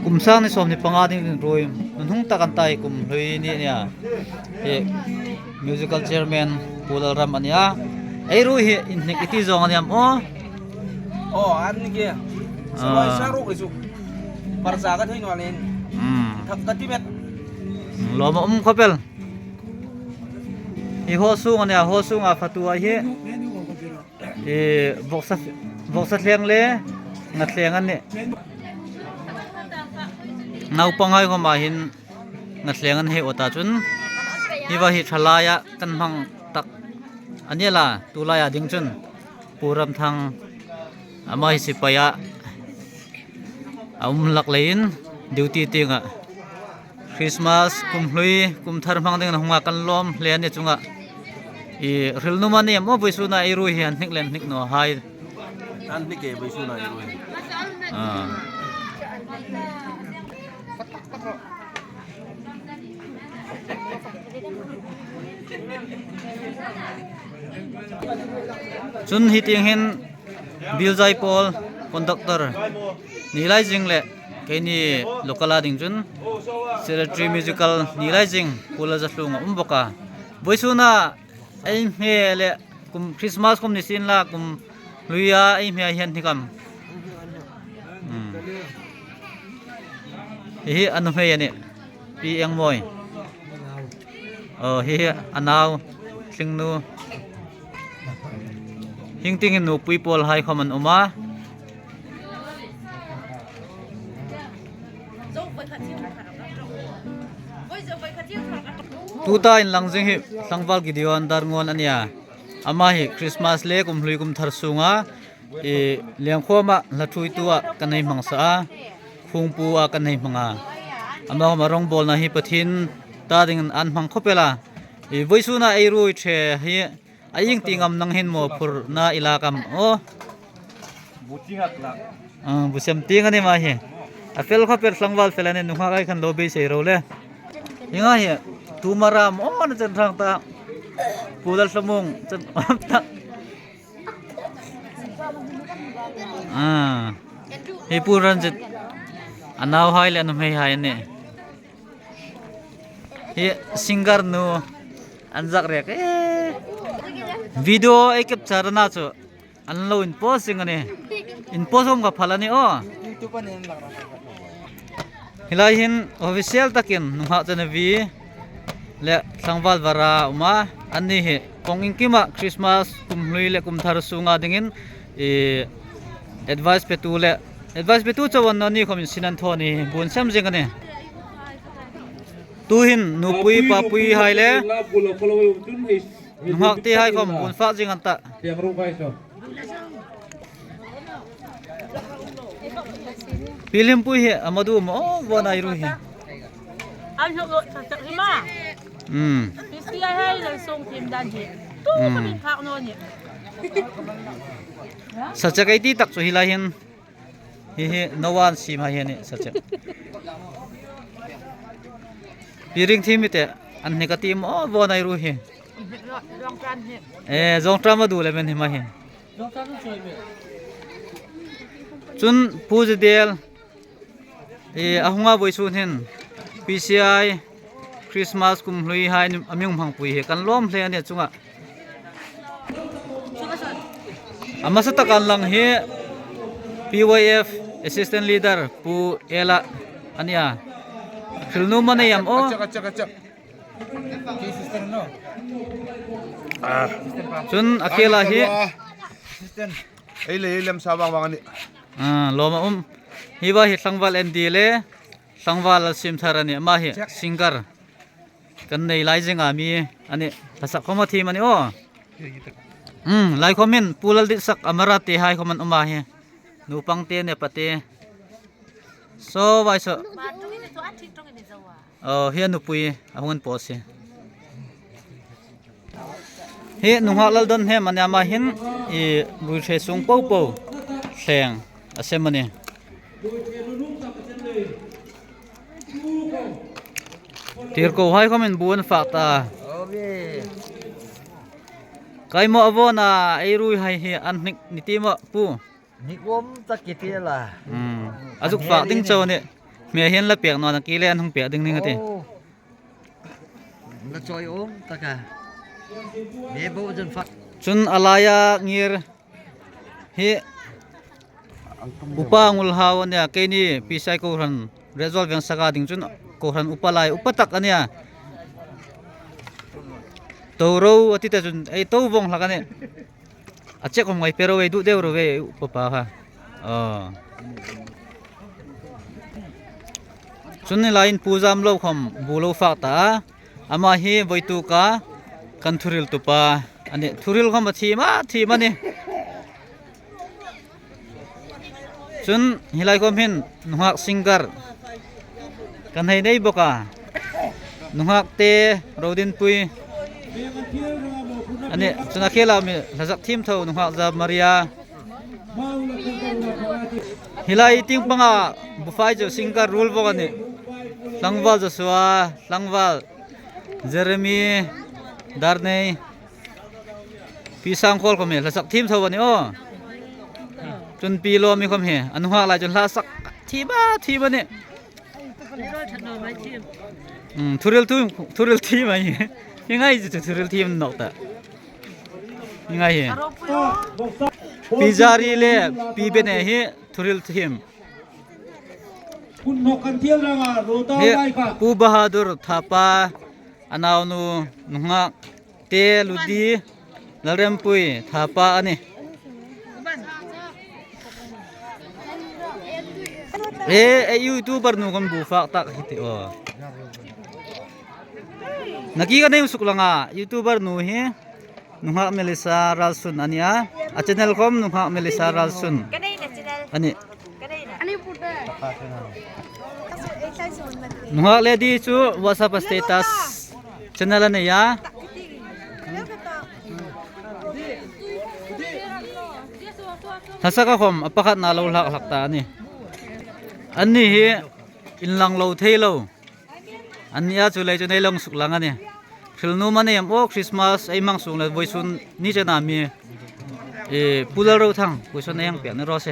กุมสร้างในสมในปังอาดิงรวยมันหุ่งตะกันไตกุมรวยนี่เนี่ยmusical chairman Pulal Ramอันเนี้ยไอ้รวยอินเนกติจงอันเนี้ยอันนี้เกี่ยสบายสรุปเลยสุปาร์ซากันให้หน่อยเลยทักกันที่เม็ดล้อมเขาเป็นอีหัวสูงอันเนี้ยหัวสูงอ่ะฟัตัวเหี้ยบอกสัตว์เลี้ยงเลยงัดเลี้ยงอันนี้นาปังให้เขามาเห็นงัดเลี้ยงอันให้อตาจุนนี่ว่าเหตุทลายกันพังตักอันนี้ล่ะตุลายดิ่งจุนปูรำทางมาให้สิปยะหลักเลยนดิวตีติงคริสต์มาสกุมลุยกุมทาร์มังเด้งนะหัวกันล้อมเลียนเนี่ยจุงริลนุมันเนี่ยมั่วไปสู่นาไอรุ่ยเห็นนิกเล่นนิกโนไฮอันนี้เกี่ยไปสู่นายรุ่ยจุนฮิตยังเห็นบิลไซพอลคอนดักเตอร์นี่ไลจิงเล่แค่นี้โลกาลาดิ่งจุนเซเลทรีมิวสิคัลนี่ไลจิงพูลจะลุงบกะไปสู่นาไอเมียเล่กุมคริสต์มาสกุมนิสินละกุมลุยไอเมียเห็นที่คำเฮียอันเมียเนี่ยปีเองมวยเฮียอันเอาสิงนูหิงติงนูปุยปอลให้คำมันออกมาตูตาอินลังจิงฮิสังวัลกิดิวันดาร์งอนอันเนี้ยอามาฮิคริสต์มาสเล่กุมลุยกุมทาร์สุงะเลี้ยงข้อมาละทุยตัวกันในมังสาฟุงปูกันในมังอามามาร้องบอลนะฮิปทินตาดิ่งอันมังเข้าไปละวิสุนาไอรุ่ยเชฮิไอยิงติงอำนังเห็นโมพุรนาอิลากรรมบุจิงัดละบุษยมติงอันนี้มาฮิเฟลเข้าไปสังวัลเฟลเนี่ยนุ่งหาไอ้ขันโลบีเซโรเล่ยังไงฮิตูมารามนั่นจะทางตาปูดัลสมุงจะตักฮิปูรันจะอันน่าหายเลยนุ่มให้หายเนี่ยฮิสิงการนูอันจักเรียกวิดีโอไอ้เก็บจารณาจูอันเราอินโพสสิงอันนี้อินโพสผมกับพลันนี่ฮิลาหินออฟฟิเชียลตะกินนุ่งหาจันวีเละสังวัลวาราอุมาอันนี้เหกองอิงกิมาคริสต์มาสกุมลุยเละกุมทาร์สุงาดิ่งadvice เปตูเละ advice เปตูจะวันนี้คอมมิสินันทอนี่บุญซ้ำจริงกันเนี่ยตูหินนูปุยปาปุยไฮเล่นุ่งหักตีไฮคอมบุญฟ้าจริงกันตะพิลิมปุยเหอามาดูมั้งวันไหนรู้เหอันนี้ก็จะขึ้นมาพิเศษให้เลยส่งทีมดันจีตู้ก็มีพักนอนเนี่ยสัจจะไอ้ที่ตักสุฮิลาเห็นนวันสีมาเห็นนี่สัจจะพิริงทีมิเตอันนี้ก็ทีมวันไหนรู้เหจงตรามาดูเลยเป็นที่มาเห็นจุนพูดเดียลอาหัวบอยสุนเห็นPCI คริสต์มาสกุมลุยไฮอามิงพังปุยกันล้อมเลยเนี่ยจุงอามาสตะกันลังเฮ PYF Assistant Leader ปูเอละอันเนี้ยคือนุ่มมันเนี่ยจุนอาเคลาเฮไอ้เลี้ยมสาบางวันนี้ล้อมฮิวาฮิสังวัลเอ็นดีเล่สังวัลซิมทารานี่มาฮิสิงการกันในไลจิงอามีอันนี้ภาษาคอมทีมันนี่ไลคอมเมนปูลดิสักอมราติไฮคอมมันมาฮินูปังเตเนี่ยปะเตโซไว้โซเฮียนูปุยอาหุนโพสเฮียนูฮักลดันเฮมันยามาหินบุเชซุงเป้าเป้าแสงอาเซมันนี่ทีร์โก้ให้เขาเป็นบุญฝากตาใครมาอวนาไอรุ่ยให้อันนิติมาปูนิคมตะกิตีล่ะอาจุกฝากติ้งโจเนี่ย เมียเห็นละเปียกนอนกี้เล่นห้องเปียกดึงนึงก็ติ ละจอยโอมตะกะเมบ่จนฟัก จุนอะไรอะเงียเฮอุปางุลฮาวเนี่ยแกนี่ปีไซโกรัน resolve ยังสกัดดิ้งจุนโกรันอุปลายอุปตักอันเนี่ยตัวเราอธิตจุนไอตัววงหลักอันเนี่ยอาเจ็คของไงเปโรเวดูเดวโรเวอุปปะค่ะจุนนี่ไลน์ปูจามโลคมบูโลฟักตาอามาเฮไวตุกากันทุริลตุปาอันนี้ทุริลคมทีมันนี่จุนฮิไลคมเห็นนุฮักซิงเกอร์กันให้ได้บอกานุฮักเตโรดินปุยอันนี้จุนอาเคลามีหลักทีมเท่านุฮักซามาริยาฮิไลติ้งปังอาบุฟายจูซิงเกอร์รูลบอกกันนี่ลังวาลจะสวาลังวาลเจเรมีดาร์เนย์พี่สังคอลก็มีหลักทีมเท่าวันนี้จนปีโลมีความเห็นอนุภาคอะไรจนลาสักทีบ้านเนี่ยทุเรลทีมอะไรยังไงจะทุเรลทีมนอกแต่ยังไงเหรอปีจารีเล่ปีเป็นไงเหรอทุเรลทีมคุณนกกันเที่ยวแล้วก็รู้ต่อไปค่ะ ปูบาฮาดุรทาปาอนาวนูนุงะเตลุดีลาเรมปุยทาปาอันนี้YouTuber nu kan bufak tak hiti nagi ka na yung suklanga YouTuber nu he nuha Melissa Ralsun ania a channel kom nuha Melissa Ralsun ani nuha lady chu WhatsApp status channel ane ya hasaka kom apakat na law lak ta aniอันนี้อินลังโลเทโลอันนี้จุเลยจนในลงสุกลังอันนี้คริลนูมันเนี่ยโอ้คริสต์มาสไอ้มังสุงเลยไว้ซุนนี่จะนามีปูลาโรทั้งไว้ซุนในยังเปลี่ยนในรอเซ่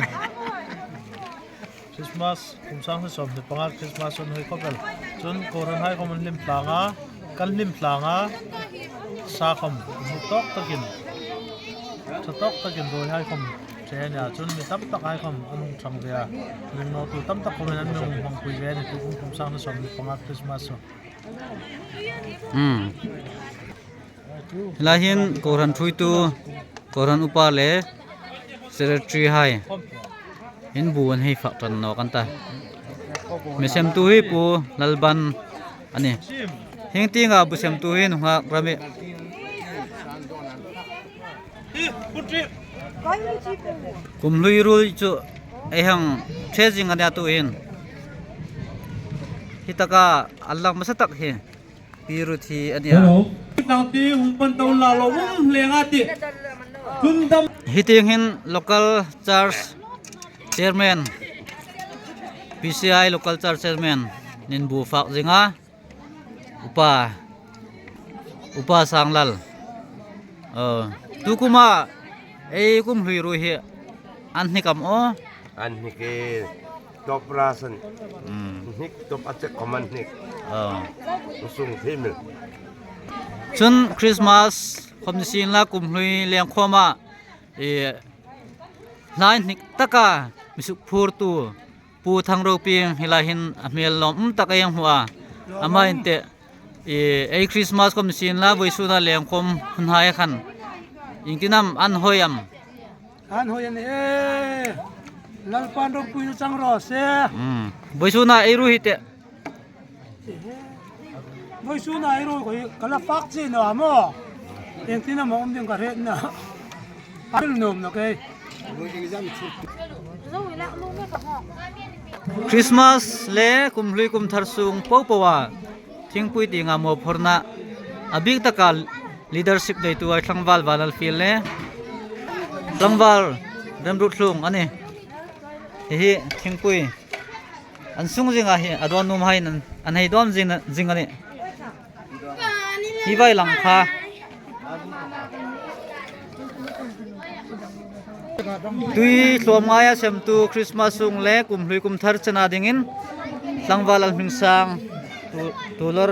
Christmas ผมสร้างให้สมเด็จปังอาคริสต์มาสส่วนให้ครบเลยจนโกรันให้เขามันลิมพลางกันลิมพลางสาคมมุตอกตะกินสต๊อกตะกินโดยให้เขาเช่นเนี่ยจนมีตั้มตักให้เขาอันช่างเดียมีโน้ตตั้มตักเขาเป็นอันนึงบางคุยเว้นที่ผมสร้างให้สมเด็จปังอาคริสต์มาสลาหินโกรันทุยตูโกรันอุปาเลเซเรทรีไฮหินบุญให้ฝักจันนอกันตาเมเซมตุยปูลัลบันอันนี้เฮงติงอาบุเซมตุยนุฮะรามิกุมลุยรุยจูไอหังเทจิงอันยาตุอินฮิตากาอัลลังมาสตักเฮปีรุทีอันนี้ตั้งตีหุ่นปันตาวลาลวุ่มเลี้ยงอาทิจุนดำฮิติงหิน local church chairman PCI local church chairman nin bu fak jinga upa sanglal tu kuma kum hui ru hi an ni kam o an ni ke top rasan nik top acek command nik usung themil chun Christmas khom sin la kum hui leng khoma line nik taka misuk phur tu pu thang ro ping hilahin amel lom takayang huwa ama inte Christmas khom sin la voi su na leng khom hun hai khan ingtinam an hoyam lalpan ro puy chang ro se voi su na eru hite voi su na ro ko kala pak chi no amo eng tina mo om ding ka re na al nom no ke Christmas le kumhlui kum thar sung powa thingpui tinga mo phorna abik taka leadership dei tu thlangwal walal fil le tlangwal remrut thlung ani hi thingpui an sung jinga hi adon num hain an hei dom jing ani hi vai lang kha tui hlom ngaya sem tu Christmas sung le kumhlui kum thar chana dingin tlangwal al hming sang tulor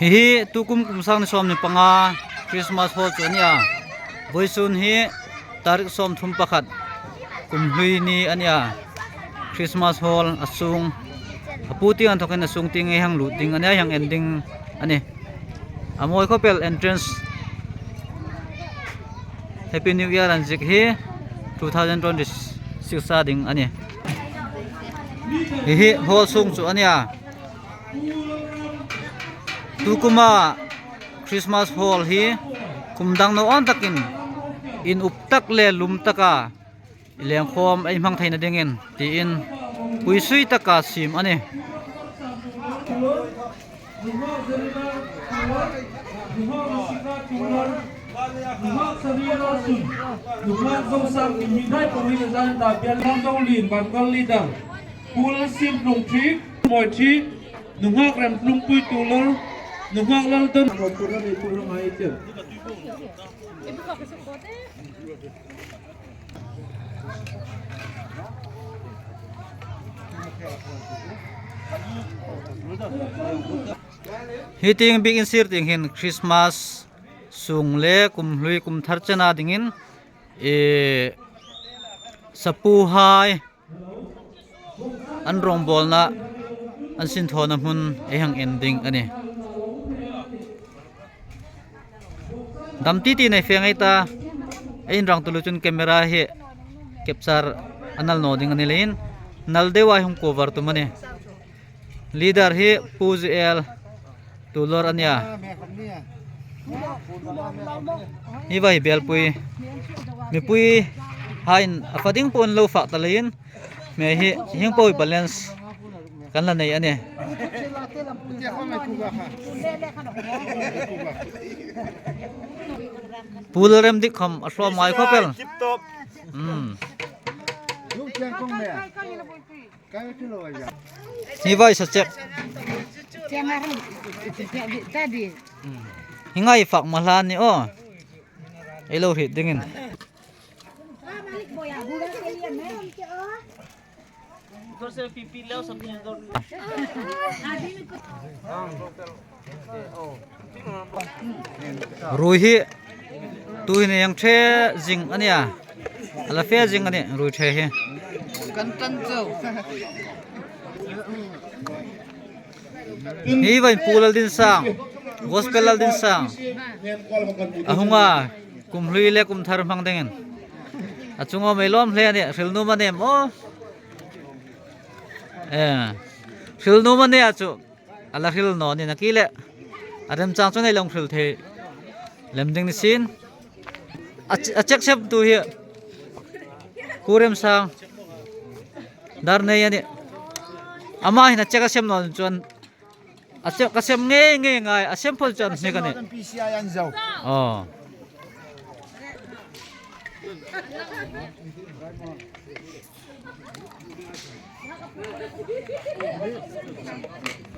hi tukum kum sang ni som ni panga Christmas hall chu ania boisun hi tarik som thum pakhat kumhlui ni ania Christmas hall asung aputi an thokin asung ting e hang lu ting ania hang ending ani amoi khopel entrance Happy New Year an zik hi 2026 sa ding ani hi hall sung chu ania tukuma Christmas hall hi kumdang no on takin in uptak le lum taka leng khom ai mang thaina dingin ti in puisui taka sim ani Nuhak Samira Sun, Nuhak Gomsang Imidai Pemilihan Tabian Langdong Lin Bangkal Lidang, Pul Sim Nung Trik, Moy Trik, Nuhak Rem Nung Pui Tulur, Nuhak Lalton. Pura di Pura Maite. Hiting big insir ting hin Christmas sung le kumhlui kum tharchana dingin sapu hai an rong bol na an sin thona mun ehang ending ani damti ti nei fengai ta ein rang tulu chun camera he capture anal no ding ani lein nal dewa hum cover tu mane leader he puzl tulor ania hi vai bel pui mi pui hain afading pon lo fa talain me hi hing poi balance kan la nei ane pulrem dik kham aslo mai khopel hi vai sa chek hingai fak mahlan ni o elo hit dingin ruhi tu ni yang the jing ania ala fe jing ani ru the he kan tan chau hi vai pulal din sang gospel al din sang ahunga kumhlui le kum thar phang dengen achungo melom hle ani rilnu mane mo rilnu mane achu ala ril no ni nakile adam chang chu nei long ril the lemding ni sin achek sep tu hi kurem sang dar nei ani ama hina cheka sem non chon achek kasem nge ngai asem phol chan ne kane PCI an zau